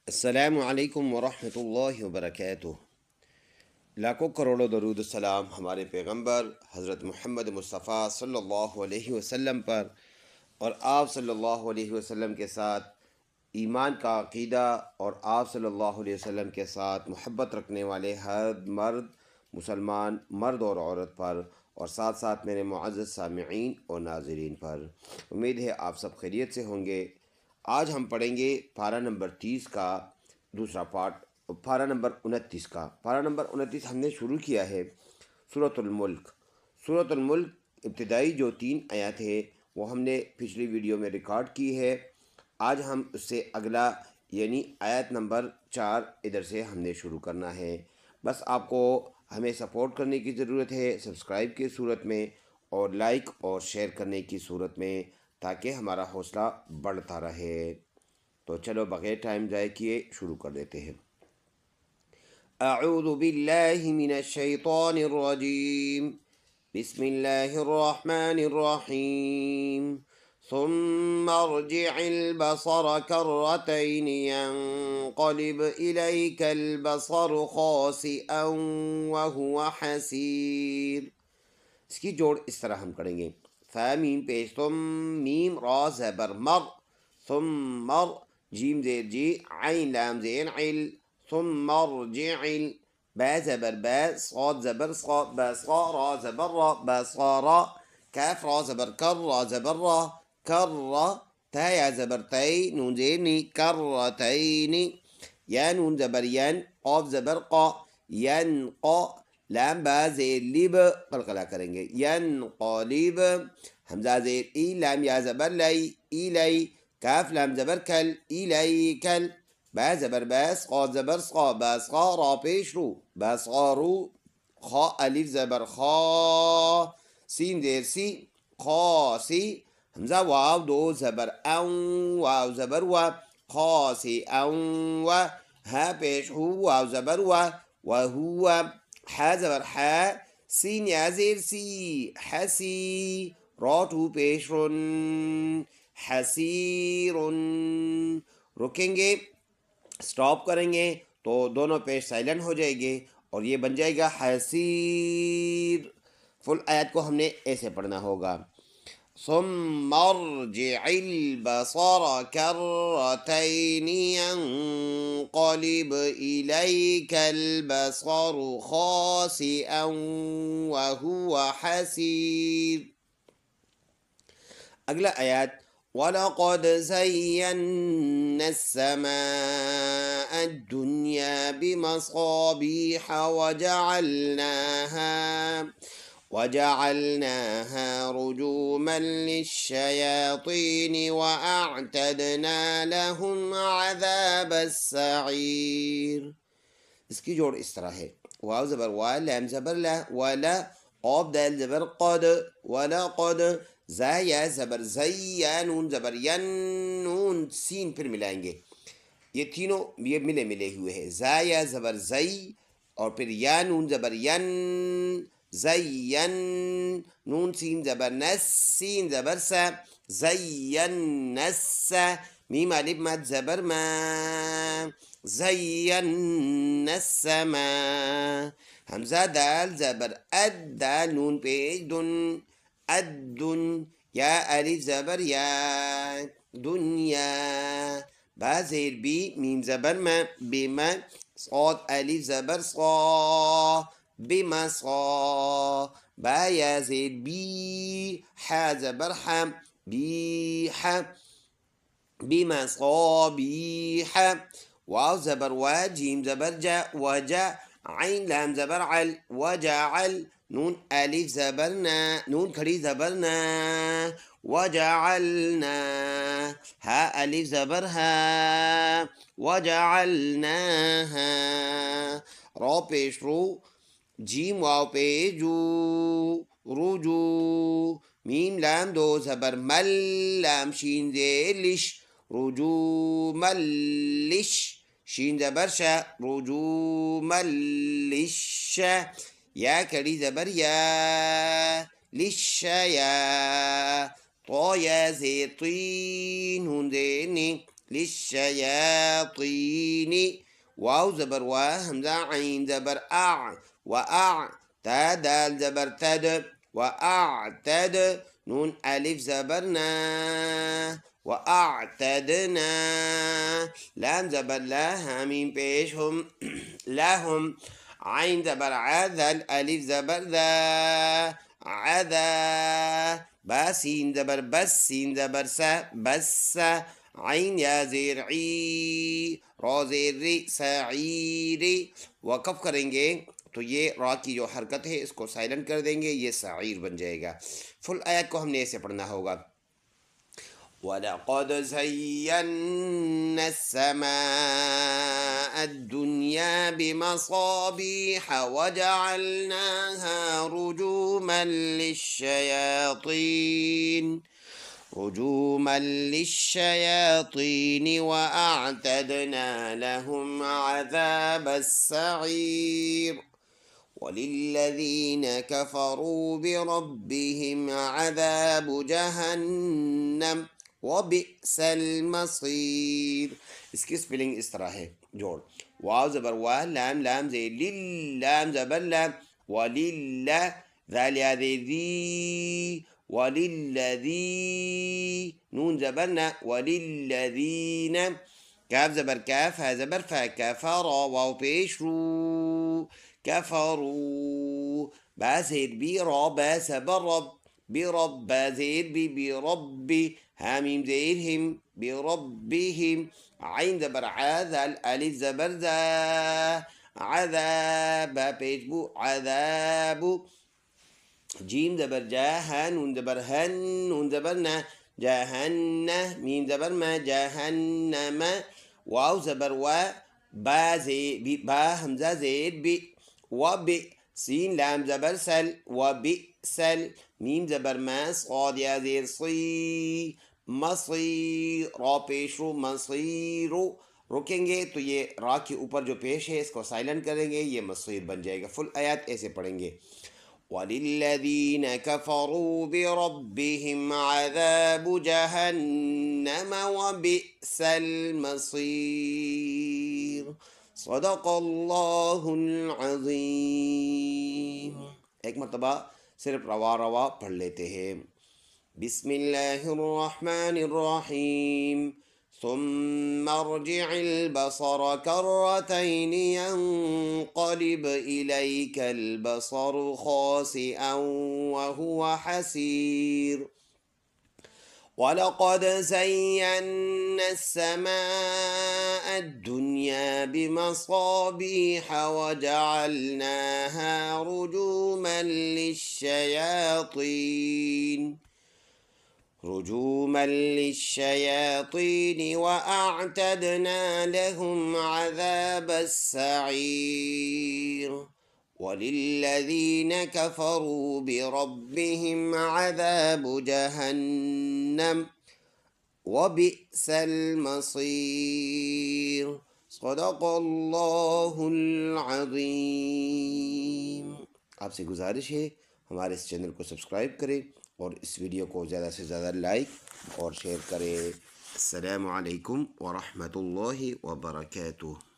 السلام علیکم ورحمۃ اللہ وبرکاتہ۔ لاکھوں کروڑوں درود السلام ہمارے پیغمبر حضرت محمد مصطفیٰ صلی اللہ علیہ وسلم پر، اور آپ صلی اللہ علیہ وسلم کے ساتھ ایمان کا عقیدہ اور آپ صلی اللہ علیہ وسلم کے ساتھ محبت رکھنے والے ہر مرد، مسلمان مرد اور عورت پر، اور ساتھ ساتھ میرے معزز سامعین اور ناظرین پر۔ امید ہے آپ سب خیریت سے ہوں گے۔ آج ہم پڑھیں گے پارہ نمبر 30 کا دوسرا پارٹ، پارہ نمبر 29 کا۔ پارہ نمبر 29 ہم نے شروع کیا ہے سورۃ الملک۔ سورۃ الملک ابتدائی جو 3 آیات ہے وہ ہم نے پچھلی ویڈیو میں ریکارڈ کی ہے۔ آج ہم اس سے اگلا یعنی آیت نمبر 4 ادھر سے ہم نے شروع کرنا ہے۔ بس آپ کو ہمیں سپورٹ کرنے کی ضرورت ہے سبسکرائب کی صورت میں اور لائک اور شیئر کرنے کی صورت میں، تاکہ ہمارا حوصلہ بڑھتا رہے۔ تو چلو بغیر ٹائم ضائع کیے شروع کر دیتے ہیں۔ اعوذ باللہ من الشیطان الرجیم، بسم اللہ الرحمن الرحیم۔ ثم ارجع البصر كرتين ينقلب إليك البصر خاسئا وهو حسير۔ اس کی جوڑ اس طرح ہم کریں گے، فا میم پیش تم، میم را زبر مر، ثم مر جیم زیر جی، عین لام زین عل، ثم ارجع، با زبر با، صاد زبر صا، بصا را زبر را، بصارا، کاف را زبر کر، را زبر را، کر را، تا یا زبر تی، نون زیر نی، کرتین، یا نون زبر ین، قاف زبر قا، ین قا، لام با زیر لیب، قلقلہ کریں گے، ین قالب، حمزہ زیر ای، لام یا زبر لی، ای لی، کاف لام زبر کل، ای لی کل، با زبر باس، قاف زبر سقا، باسقا، را پیش رو، باسقارو، خا الف زبر خا، سین زیر سی، خاسی، حمزہ واو دو زبر اون، واو زبر و، خاسی اون و، ہا پیش ہو، واو زبر و هو، حا زبر حا، سین یا زیر سی، حسی، را ٹو پیش رن، حسیرن۔ رکیں گے، سٹاپ کریں گے تو دونوں پیش سائلنٹ ہو جائے گے اور یہ بن جائے گا حسیر۔ فل آیت کو ہم نے ایسے پڑھنا ہوگا، ثم ارجع البصر كرتين ينقلب إليك البصر خاسئا وهو حسير۔ اگلا آیات، وَلَقَدْ زَيَّنَّا السَّمَاءَ الدُّنْيَا بِمَصَابِيحَ وَجَعَلْنَاهَا رُجُومًا لِلشَّيَاطِينِ وَأَعْتَدْنَا لَهُمْ عَذَابَ السَّعِيرِ۔ اس کی جوڑ اس طرح ہے، واو زبر وا، لام زبر لا، ولا، قاف دال زبر قد، وَلَقَدْ، زا یا زبر زی، یا نون زبر ین، نون سین پھر ملائیں گے، یہ تینوں یہ ملے ہوئے ہیں، زا یا زبر زی اور پھر یا نون زبر ین، زین، نون سین زبر نس، سین زبر سا، زین نس، میم الف مد زبر ما، زین السما، حمزہ دال زبر اد، دال نون پیش دن، الدن، یا الف زبر یا، دنیا، با زیر بی، میم زبر ما، بما، صاد الف زبر صا، بمصا، با یا زیر بی، حا زبر حم، بیح، بمصابیح، واو زبر وا، جیم زبر جا، وجا، عین لام زبر عل، وجعل، نون الف زبر نا، نون کھڑی زبر نا، وجعلنا، ہا الف زبر ہا، وجعلناها، را پیش رو، جیم واو پیش جو، رجو، میم لام دو زبر مل، لام شین زیر لش، رجوم لش، شین زبر شا، رجوم لش، یا کڑی زبر یا، لش یا، طا یا زیر طین، نون زیر نی، للشياطين واو زبر وا همزة عين زبر وأع تا دال زبر تد وأعتد نون ألف زبرنا وأعتدنا لام زبر لا همين بيشهم لهم عين زبر عذل ألف زبر ذا عذا باسين زبر بس سين زبر سا بس عين يا زرعي را زر سعيري وقف کریں گے تو یہ را کی جو حرکت ہے اس کو سائلنٹ کر دیں گے، یہ سعیر بن جائے گا۔ فل آیت کو ہم نے ایسے پڑھنا ہوگا۔ وَلَقَدْ زَيَّنَّا السَّمَاءَ الدُّنْيَا بِمَصَابِيحَ وَجَعَلْنَاهَا رجوما للشياطين وأعتدنا لهم عذاب السعير وللذين كفروا بربهم عذاب جهنم وبئس المصير۔ اس کی سپیلنگ اس طرح ہے، جوڑ واو زبر وا لام لام زے لام زبر لام وللہ ذال یا ذی وللذی نون زبرنا وللذین کاف زبر کاف ها زبر فا کفر واو پیش رو کفروا با زید بی رب سبر رب برب با زید بی برب هامیم زید هم بربهم عين زبر عذل ألف زبر ذا عذاب پیش بو عذاب جيم زبر جاها نون زبر هن نون زبرنا جهنم ميم زبر ما جهنم واو زبر و با زي با همزة زيد بي وبي سين لام زبر سل وبئسل ميم زبر ما صاد يا زير صي مصير را پیش رو مصير رکیں گے تو یہ را کے اوپر جو پیش ہے اس کو سائلنٹ کریں گے، یہ مصیر بن جائے گا۔ فل آیات ایسے پڑھیں گے۔ وَلِلَّذِينَ كَفَرُوا بِرَبِّهِمْ عَذَابُ جَهَنَّمَ وَبِئْسَ الْمَصِيرُ۔ صدق اللہ العظیم۔ ایک مرتبہ صرف روا روا پڑھ لیتے ہیں۔ بسم اللہ الرحمن الرحیم ثم ارجع البصر كرتين ينقلب إليك البصر خاسئا وهو حسير ولقد زينا السماء الدنيا بمصابيح وجعلناها رجوما للشياطين وأعتدنا لهم عذاب السعير وللذين كفروا بربهم عذاب جهنم وبئس المصير صدق اللہ العظیم۔ آپ سے گزارش ہے ہمارے اس چینل کو سبسکرائب کریں اور اس ویڈیو کو زیادہ سے زیادہ لائک اور شیئر کریں۔ السلام علیکم ورحمۃ اللہ وبرکاتہ۔